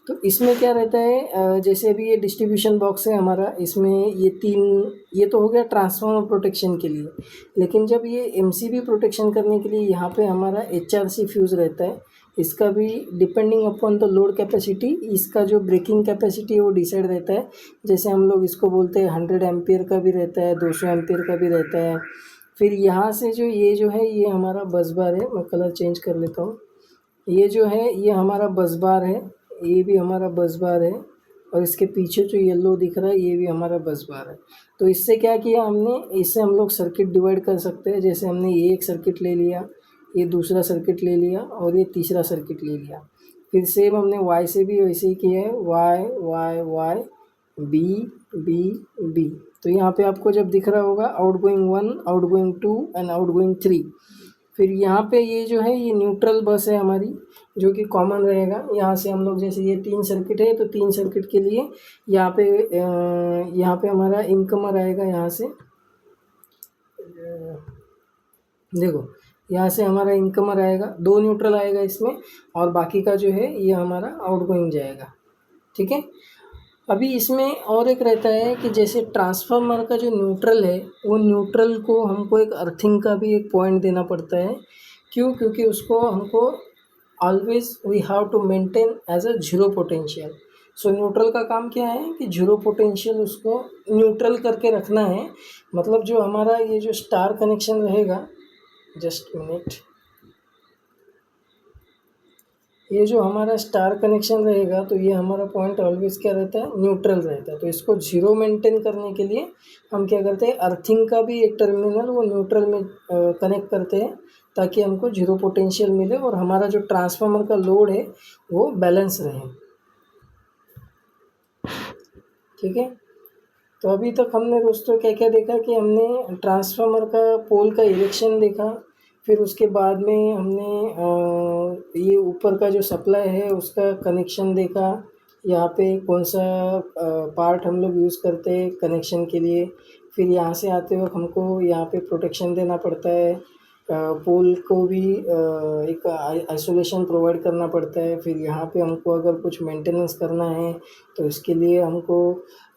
तो इसमें क्या रहता है, जैसे अभी ये डिस्ट्रीब्यूशन बॉक्स है हमारा, इसमें ये तो हो गया ट्रांसफार्मर प्रोटेक्शन के लिए। लेकिन जब ये MCB प्रोटेक्शन करने के लिए यहाँ पे हमारा HRC फ्यूज़ रहता है, इसका भी depending upon the load capacity, इसका जो ब्रेकिंग कैपेसिटी है वो डिसाइड रहता है। जैसे हम लोग इसको बोलते हैं 100 एम्पियर का भी रहता है, 200 एम्पियर का भी रहता है। फिर यहाँ से जो है ये हमारा बस बार है, मैं कलर चेंज कर लेता हूँ। ये जो है ये हमारा बस बार है, ये भी हमारा बस बार है, और इसके पीछे जो येलो दिख रहा है ये भी हमारा बस बार है। तो इससे क्या किया हमने, इससे हम लोग सर्किट डिवाइड कर सकते हैं। जैसे हमने ये एक सर्किट ले लिया, ये दूसरा सर्किट ले लिया और ये तीसरा सर्किट ले लिया। फिर सेम हमने वाई से भी वैसे ही किया है, Y Y Y, B B B. तो यहाँ पे आपको जब दिख रहा होगा आउटगोइंग 1, आउटगोइंग 2 एंड आउटगोइंग 3। फिर यहाँ पे ये जो है ये न्यूट्रल बस है हमारी, जो कि कॉमन रहेगा। यहाँ से हम लोग जैसे ये 3 सर्किट है तो 3 सर्किट के लिए यहाँ पे हमारा इनकमर आएगा। यहाँ से देखो, यहाँ से हमारा इनकमर आएगा, 2 न्यूट्रल आएगा इसमें, और बाकी का जो है ये हमारा आउटगोइंग जाएगा। ठीक है, अभी इसमें और एक रहता है कि जैसे ट्रांसफार्मर का जो न्यूट्रल है, वो न्यूट्रल को हमको एक अर्थिंग का भी एक पॉइंट देना पड़ता है। क्यों? क्योंकि उसको हमको always we have to maintain as a zero potential. So neutral का काम क्या है कि जीरो पोटेंशियल उसको न्यूट्रल करके रखना है। मतलब जो हमारा ये जो स्टार कनेक्शन रहेगा, जस्ट मिनट, ये जो हमारा स्टार कनेक्शन रहेगा तो ये हमारा पॉइंट ऑलवेज क्या रहता है, न्यूट्रल रहता है। तो इसको जीरो मेंटेन करने के लिए हम क्या करते हैं, अर्थिंग का भी एक टर्मिनल वो न्यूट्रल में कनेक्ट करते हैं, ताकि हमको जीरो पोटेंशियल मिले और हमारा जो ट्रांसफार्मर का लोड है वो बैलेंस रहे। ठीक है, तो अभी तक हमने दोस्तों क्या क्या देखा कि हमने ट्रांसफार्मर का पोल का इरेक्शन देखा, फिर उसके बाद में हमने ये ऊपर का जो सप्लाई है उसका कनेक्शन देखा, यहाँ पे कौन सा पार्ट हम लोग यूज़ करते हैं कनेक्शन के लिए। फिर यहाँ से आते वक्त हमको यहाँ पे प्रोटेक्शन देना पड़ता है, पोल को भी एक आइसोलेशन प्रोवाइड करना पड़ता है। फिर यहाँ पे हमको अगर कुछ मेंटेनेंस करना है तो इसके लिए हमको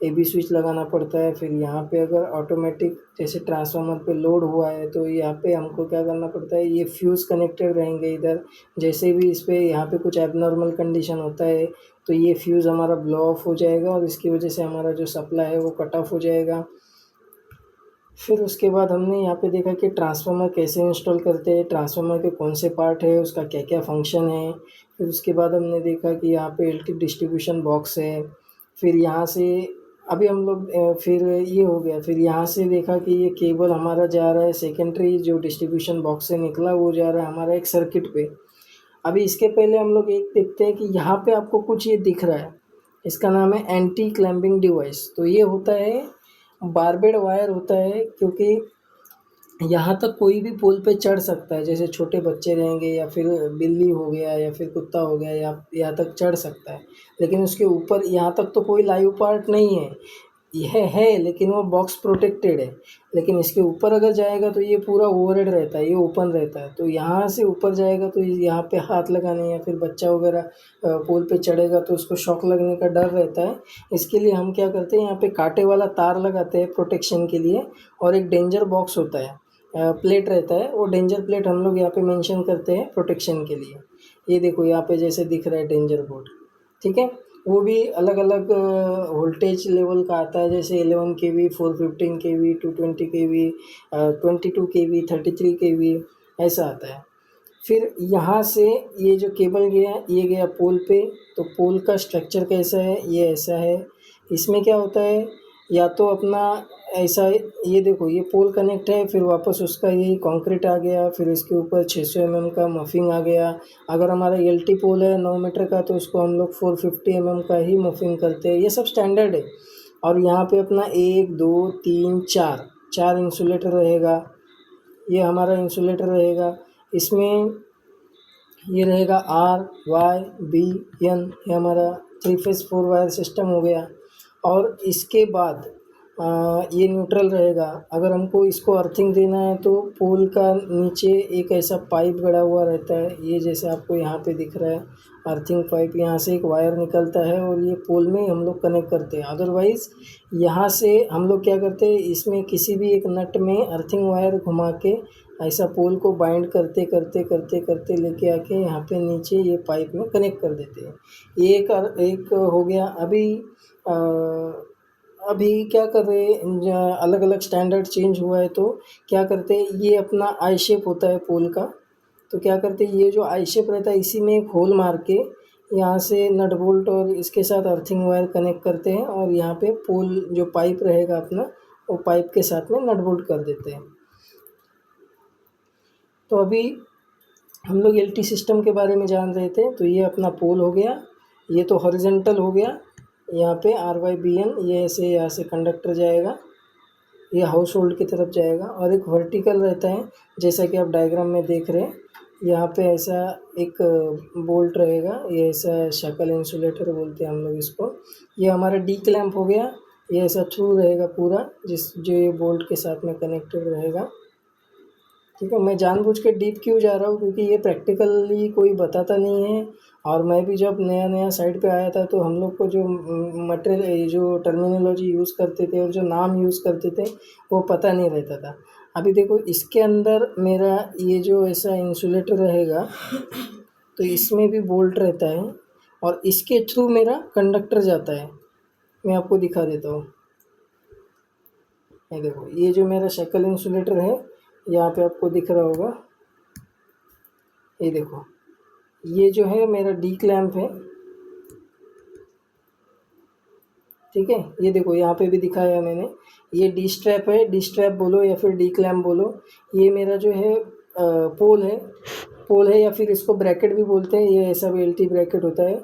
AB स्विच लगाना पड़ता है। फिर यहाँ पे अगर ऑटोमेटिक जैसे ट्रांसफार्मर पे लोड हुआ है तो यहाँ पे हमको क्या करना पड़ता है, ये फ्यूज़ कनेक्टेड रहेंगे इधर। जैसे भी इस पर यहाँ पे कुछ एबनॉर्मल कंडीशन होता है तो ये फ्यूज़ हमारा ब्लो ऑफ हो जाएगा और इसकी वजह से हमारा जो सप्लाई है वो कट ऑफ हो जाएगा। फिर उसके बाद हमने यहाँ पे देखा कि ट्रांसफार्मर कैसे इंस्टॉल करते हैं, ट्रांसफार्मर के कौन से पार्ट है, उसका क्या क्या फंक्शन है। फिर उसके बाद हमने देखा कि यहाँ पे LT डिस्ट्रीब्यूशन बॉक्स है। फिर यहाँ से अभी हम लोग फिर ये हो गया, फिर यहाँ से देखा कि ये केबल हमारा जा रहा है सेकेंडरी जो डिस्ट्रीब्यूशन बॉक्स से निकला वो जा रहा है हमारा एक सर्किट पे। अभी इसके पहले हम लोग एक देखते हैं कि यहाँ पे आपको कुछ ये दिख रहा है, इसका नाम है एंटी क्लैम्पिंग डिवाइस। तो ये होता है बारबेड वायर होता है, क्योंकि यहाँ तक कोई भी पुल पे चढ़ सकता है, जैसे छोटे बच्चे रहेंगे या फिर बिल्ली हो गया या फिर कुत्ता हो गया, या यहाँ तक चढ़ सकता है। लेकिन उसके ऊपर यहाँ तक तो कोई लाइव पार्ट नहीं है, यह है लेकिन वो बॉक्स प्रोटेक्टेड है। लेकिन इसके ऊपर अगर जाएगा तो ये पूरा ओवरहेड रहता है, ये ओपन रहता है। तो यहाँ से ऊपर जाएगा तो यहाँ पे हाथ लगाने या फिर बच्चा वगैरह पुल पे चढ़ेगा तो उसको शॉक लगने का डर रहता है। इसके लिए हम क्या करते हैं, यहाँ पे कांटे वाला तार लगाते हैं प्रोटेक्शन के लिए, और एक डेंजर बॉक्स होता है, प्लेट रहता है, वो डेंजर प्लेट हम लोग यहाँ पे मेंशन करते हैं प्रोटेक्शन के लिए। ये देखो यहाँ पे जैसे दिख रहा है डेंजर बोर्ड, ठीक है। वो भी अलग अलग वोल्टेज लेवल का आता है, जैसे 11 kV, 415 kV, 220 kV, 22 kV, 33 kV, ऐसा आता है। फिर यहाँ से ये जो केबल गया, ये गया पोल पे। तो पोल का स्ट्रक्चर कैसा है, ये ऐसा है। इसमें क्या होता है, या तो अपना ऐसा, ये देखो ये पोल कनेक्ट है, फिर वापस उसका यही कंक्रीट आ गया, फिर इसके ऊपर 600 mm का मफिंग आ गया। अगर हमारा एलटी पोल है 9 मीटर का तो उसको हम लोग 450 mm का ही मफिंग करते हैं, ये सब स्टैंडर्ड है। और यहाँ पे अपना 1 2 3 4 इंसुलेटर रहेगा, ये हमारा इंसुलेटर रहेगा। इसमें ये रहेगा RYBN, ये हमारा 3 फेस 4 वायर सिस्टम हो गया। और इसके बाद ये न्यूट्रल रहेगा। अगर हमको इसको अर्थिंग देना है तो पोल का नीचे एक ऐसा पाइप गड़ा हुआ रहता है, ये जैसे आपको यहाँ पे दिख रहा है अर्थिंग पाइप, यहाँ से एक वायर निकलता है और ये पोल में हम लोग कनेक्ट करते हैं। अदरवाइज़ यहाँ से हम लोग क्या करते हैं, इसमें किसी भी एक नट में अर्थिंग वायर घुमा के ऐसा पोल को बाइंड करते करते करते करते लेके आके यहाँ पे नीचे ये पाइप में कनेक्ट कर देते हैं। ये एक हो गया। अभी क्या कर रहे हैं, अलग अलग स्टैंडर्ड चेंज हुआ है तो क्या करते हैं, ये अपना आई शेप होता है पोल का। तो क्या करते हैं, ये जो आई शेप रहता है इसी में एक होल मार के यहाँ से नट बोल्ट और इसके साथ अर्थिंग वायर कनेक्ट करते हैं, और यहाँ पे पोल जो पाइप रहेगा अपना, वो पाइप के साथ में नट बोल्ट कर देते हैं। तो अभी हम लोग एलटी सिस्टम के बारे में जान रहे थे। तो ये अपना पोल हो गया, ये तो हॉरिजॉन्टल हो गया। यहाँ पे RYBN, ये ऐसे यहाँ से कंडक्टर जाएगा, ये हाउस होल्ड की तरफ जाएगा। और एक वर्टिकल रहता है, जैसा कि आप डायग्राम में देख रहे हैं, यहाँ पे ऐसा एक बोल्ट रहेगा, ये ऐसा शक्ल इंसुलेटर बोलते हैं हम लोग इसको। ये हमारा डी क्लैंप हो गया, ये ऐसा थ्रू रहेगा पूरा, जो ये बोल्ट के साथ में कनेक्टेड रहेगा, ठीक है। मैं जानबूझ के डीप क्यों जा रहा हूँ, क्योंकि ये प्रैक्टिकली कोई बताता नहीं है। और मैं भी जब नया नया साइट पे आया था तो हम लोग को जो मटेरियल, जो टर्मिनोलॉजी यूज़ करते थे और जो नाम यूज़ करते थे वो पता नहीं रहता था। अभी देखो इसके अंदर मेरा ये जो ऐसा इंसुलेटर रहेगा, तो इसमें भी बोल्ट रहता है और इसके थ्रू मेरा कंडक्टर जाता है। मैं आपको दिखा देता हूँ, ये देखो ये जो मेरा शक्ल इंसुलेटर है, यहाँ पे आपको दिख रहा होगा, ये देखो ये जो है मेरा डी क्लैंप है, ठीक है। ये देखो यहाँ पे भी दिखाया मैंने, ये डी स्ट्रैप है, डी स्ट्रैप बोलो या फिर डी क्लैंप बोलो। ये मेरा जो है पोल है या फिर इसको ब्रैकेट भी बोलते हैं। ये ऐसा भी एलटी ब्रैकेट होता है,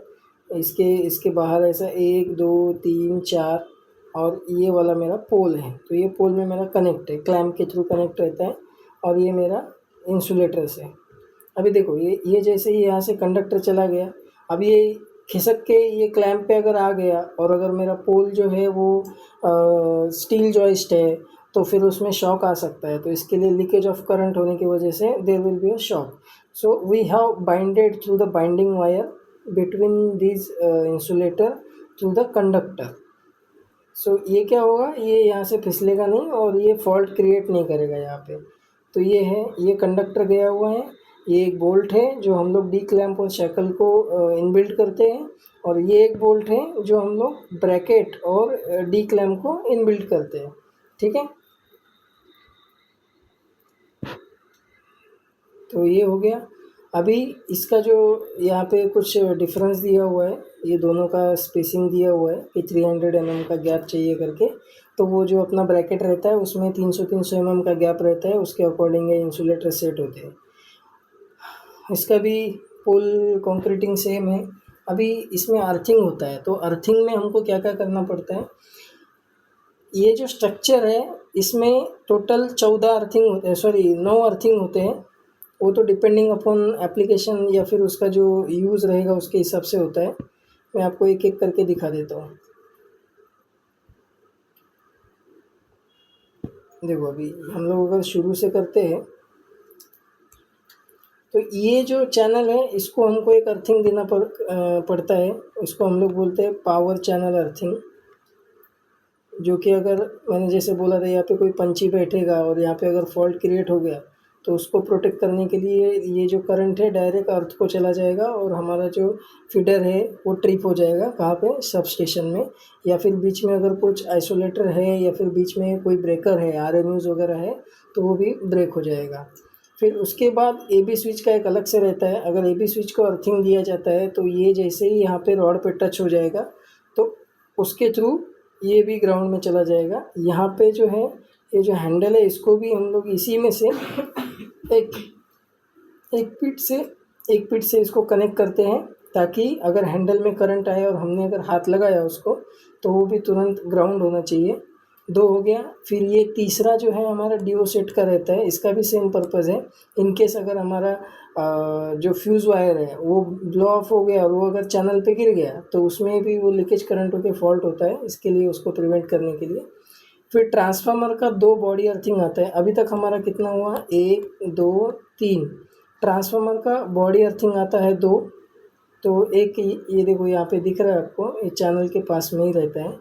इसके बाहर ऐसा 1 2 3 4, और ये वाला मेरा पोल है। तो ये पोल में मेरा कनेक्ट है, क्लैंप के थ्रू कनेक्ट रहता है, और ये मेरा इंसुलेटर से। अभी देखो ये जैसे ही यहाँ से कंडक्टर चला गया, अब ये खिसक के ये क्लैंप पे अगर आ गया, और अगर मेरा पोल जो है वो स्टील जॉइस्ट है तो फिर उसमें शॉक आ सकता है। तो इसके लिए लीकेज ऑफ करंट होने की वजह से there will be a shock. So we have binded through the binding wire between this insulator through the conductor. So ये क्या होगा, ये यहाँ से फिसलेगा नहीं और ये फॉल्ट क्रिएट नहीं करेगा यहाँ पे। तो ये है, ये कंडक्टर गया हुआ है, ये एक बोल्ट है जो हम लोग डी क्लैंप और शैकल को इनबिल्ट करते हैं, और ये एक बोल्ट है जो हम लोग ब्रैकेट और डी क्लैंप को इनबिल्ट करते हैं, ठीक है। तो ये हो गया। अभी इसका जो यहाँ पे कुछ डिफरेंस दिया हुआ है, ये दोनों का स्पेसिंग दिया हुआ है कि 300 mm का गैप चाहिए करके। तो वो जो अपना ब्रैकेट रहता है उसमें 300 mm का गैप रहता है, उसके अकॉर्डिंग ये इंसुलेटर सेट होते हैं। इसका भी पोल कंक्रीटिंग सेम है। अभी इसमें अर्थिंग होता है, तो अर्थिंग में हमको क्या क्या करना पड़ता है, ये जो स्ट्रक्चर है इसमें टोटल 14 अर्थिंग होते हैं, सॉरी 9 अर्थिंग होते हैं। वो तो डिपेंडिंग अपॉन एप्लीकेशन या फिर उसका जो यूज़ रहेगा उसके हिसाब से होता है। मैं आपको एक एक करके दिखा देता हूँ। देखो अभी हम लोग अगर शुरू से करते हैं तो ये जो चैनल है इसको हमको एक अर्थिंग देना पड़ता है। इसको हम लोग बोलते हैं पावर चैनल अर्थिंग, जो कि अगर मैंने जैसे बोला था यहाँ पे कोई पंछी बैठेगा और यहाँ पे अगर फॉल्ट क्रिएट हो गया तो उसको प्रोटेक्ट करने के लिए ये जो करंट है डायरेक्ट अर्थ को चला जाएगा और हमारा जो फीडर है वो ट्रिप हो जाएगा कहाँ पे, सब स्टेशन में। या फिर बीच में अगर कुछ आइसोलेटर है या फिर बीच में कोई ब्रेकर है, आरएमयूज़ वगैरह है, तो वो भी ब्रेक हो जाएगा। फिर उसके बाद एबी स्विच का एक अलग से रहता है। अगर एबी स्विच को अर्थिंग दिया जाता है तो ये जैसे ही यहाँ पे रॉड पे टच हो जाएगा तो उसके थ्रू ये भी ग्राउंड में चला जाएगा। यहाँ पे जो है ये जो हैंडल है इसको भी हम लोग इसी में से एक एक पिट से इसको कनेक्ट करते हैं, ताकि अगर हैंडल में करंट आए और हमने अगर हाथ लगाया उसको तो वो भी तुरंत ग्राउंड होना चाहिए। 2 हो गया। फिर ये तीसरा जो है हमारा डीओ सेट का रहता है, इसका भी सेम पर्पज़ है। इन केस अगर हमारा जो फ्यूज़ वायर है वो ब्लो ऑफ हो गया और वो अगर चैनल पे गिर गया तो उसमें भी वो लीकेज करंट होकर फॉल्ट होता है, इसके लिए उसको प्रिवेंट करने के लिए। फिर ट्रांसफार्मर का 2 बॉडी अर्थिंग आता है। अभी तक हमारा कितना हुआ, 1 2 3। ट्रांसफार्मर का बॉडी अर्थिंग आता है 2। तो एक ये देखो यहाँ पे दिख रहा है आपको, ये चैनल के पास में ही रहता है।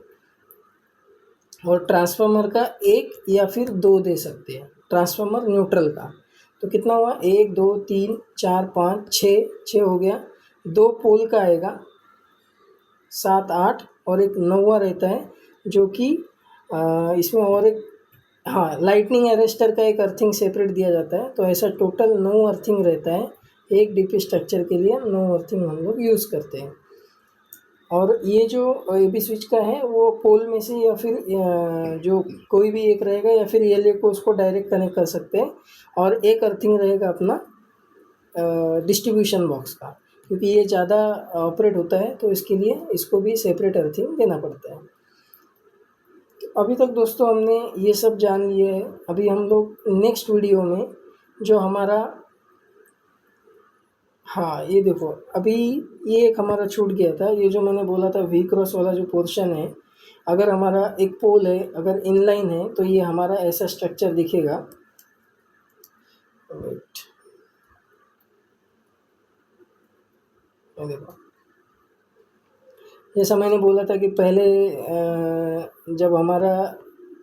और ट्रांसफार्मर का 1 या फिर 2 दे सकते हैं, ट्रांसफार्मर न्यूट्रल का। तो कितना हुआ, 1 2 3 4 5 6 हो गया। 2 पोल का आएगा 7 8 और एक 9वां रहता है जो कि इसमें और एक, हाँ, लाइटनिंग अरेस्टर का एक अर्थिंग सेपरेट दिया जाता है। तो ऐसा टोटल 9 अर्थिंग रहता है। एक डीपी स्ट्रक्चर के लिए 9 अर्थिंग हम लोग यूज़ करते हैं। और ये जो एबी स्विच का है वो पोल में से या फिर जो कोई भी एक रहेगा या फिर रिले को उसको डायरेक्ट कनेक्ट कर सकते हैं। और एक अर्थिंग रहेगा अपना डिस्ट्रीब्यूशन बॉक्स का, क्योंकि ये ज़्यादा ऑपरेट होता है तो इसके लिए इसको भी सेपरेट अर्थिंग देना पड़ता है। अभी तक दोस्तों हमने ये सब जान लिए है। अभी हम लोग नेक्स्ट वीडियो में जो हमारा, हाँ ये देखो अभी ये एक हमारा छूट गया था, ये जो मैंने बोला था वी क्रॉस वाला जो पोर्शन है। अगर हमारा एक पोल है, अगर इनलाइन है तो ये हमारा ऐसा स्ट्रक्चर दिखेगा। वेट, ये देखो, जैसा मैंने बोला था कि पहले जब हमारा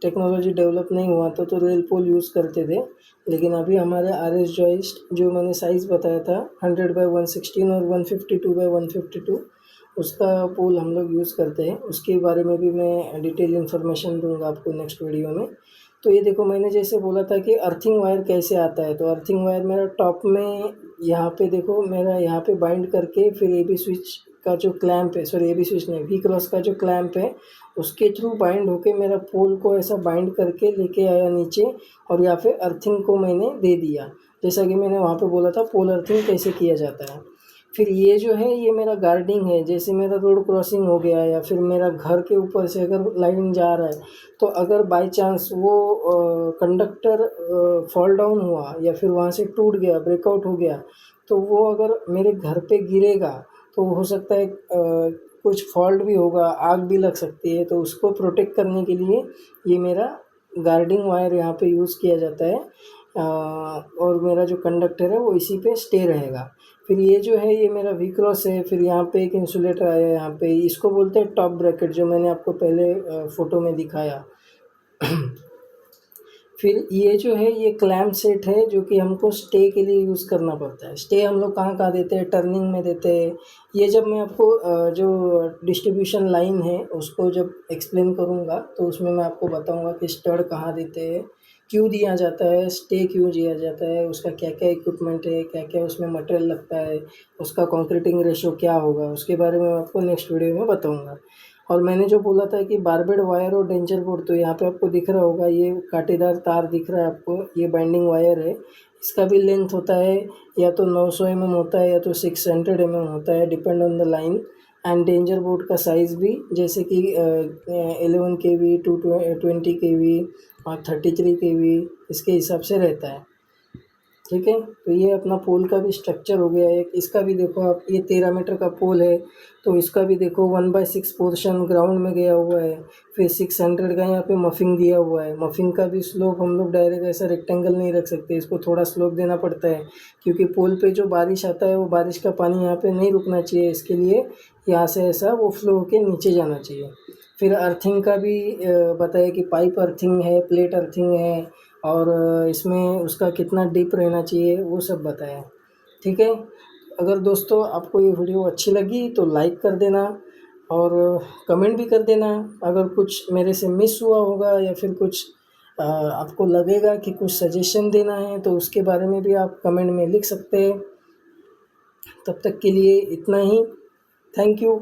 टेक्नोलॉजी डेवलप नहीं हुआ तो रेल पोल यूज़ करते थे। लेकिन अभी हमारे RS जॉइस्ट जो मैंने साइज़ बताया था 100x116 और 152x152, उसका पोल हम लोग यूज़ करते हैं। उसके बारे में भी मैं डिटेल इन्फॉर्मेशन दूंगा आपको नेक्स्ट वीडियो में। तो ये देखो मैंने जैसे बोला था कि अर्थिंग वायर कैसे आता है, तो अर्थिंग वायर मेरा टॉप में यहाँ पे देखो, मेरा यहाँ पे बाइंड करके फिर एबी स्विच का जो क्लैंप है, सॉरी एबी स्विच नहीं, वी क्रॉस का जो क्लैंप है उसके थ्रू बाइंड होके मेरा पोल को ऐसा बाइंड करके लेके आया नीचे, और या फिर अर्थिंग को मैंने दे दिया। जैसा कि मैंने वहाँ पे बोला था पोल अर्थिंग कैसे किया जाता है। फिर ये जो है ये मेरा गार्डिंग है। जैसे मेरा रोड क्रॉसिंग हो गया या फिर मेरा घर के ऊपर से अगर लाइन जा रहा है, तो अगर बाय चांस वो कंडक्टर फॉल डाउन हुआ या फिर वहाँ से टूट गया, ब्रेकआउट हो गया, तो वो अगर मेरे घर पे गिरेगा तो हो सकता है कुछ फॉल्ट भी होगा, आग भी लग सकती है। तो उसको प्रोटेक्ट करने के लिए ये मेरा गार्डिंग वायर यहाँ पे यूज़ किया जाता है। और मेरा जो कंडक्टर है वो इसी पे स्टे रहेगा। फिर ये जो है ये मेरा वी क्रॉस है। फिर यहाँ पे एक इंसुलेटर आया है यहाँ पे, इसको बोलते हैं टॉप ब्रैकेट, जो मैंने आपको पहले फ़ोटो में दिखाया। फिर ये जो है ये क्लैम्प सेट है जो कि हमको स्टे के लिए यूज़ करना पड़ता है। स्टे हम लोग कहाँ कहाँ देते हैं, टर्निंग में देते हैं। ये जब मैं आपको जो डिस्ट्रीब्यूशन लाइन है उसको जब एक्सप्लेन करूँगा तो उसमें मैं आपको बताऊँगा कि स्टड कहाँ देते हैं, क्यों दिया जाता है, स्टे क्यों दिया जाता है, उसका क्या क्या इक्विपमेंट है, क्या क्या उसमें मटेरियल लगता है, उसका कंक्रीटिंग रेशो क्या होगा, उसके बारे में मैं आपको नेक्स्ट वीडियो में बताऊँगा। और मैंने जो बोला था कि बारबेड वायर और डेंजर बोर्ड, तो यहाँ पे आपको दिख रहा होगा ये कांटेदार तार दिख रहा है आपको, ये बाइंडिंग वायर है। इसका भी लेंथ होता है या तो 900 mm होता है या तो 600 mm होता है, depend on the line. And danger board का साइज़ भी जैसे कि 11 kV 220 kV और 33 kV इसके हिसाब से रहता है। ठीक है, तो ये अपना पोल का भी स्ट्रक्चर हो गया एक। इसका भी देखो आप, ये 13 मीटर का पोल है, तो इसका भी देखो 1/6 पोर्शन ग्राउंड में गया हुआ है। फिर 600 का यहाँ पे मफिंग दिया हुआ है। मफिंग का भी स्लोप हम लोग डायरेक्ट ऐसा रेक्टेंगल नहीं रख सकते, इसको थोड़ा स्लोप देना पड़ता है, क्योंकि पोल पे जो बारिश आता है वो बारिश का पानी यहाँ पे नहीं रुकना चाहिए। इसके लिए यहाँ से ऐसा वो फ्लो होके नीचे जाना चाहिए। फिर अर्थिंग का भी बताया कि पाइप अर्थिंग है, प्लेट अर्थिंग है, और इसमें उसका कितना डीप रहना चाहिए वो सब बताया। ठीक है, अगर दोस्तों आपको ये वीडियो अच्छी लगी तो लाइक कर देना और कमेंट भी कर देना। अगर कुछ मेरे से मिस हुआ होगा या फिर कुछ आपको लगेगा कि कुछ सजेशन देना है तो उसके बारे में भी आप कमेंट में लिख सकते हैं। तब तक के लिए इतना ही। Thank you.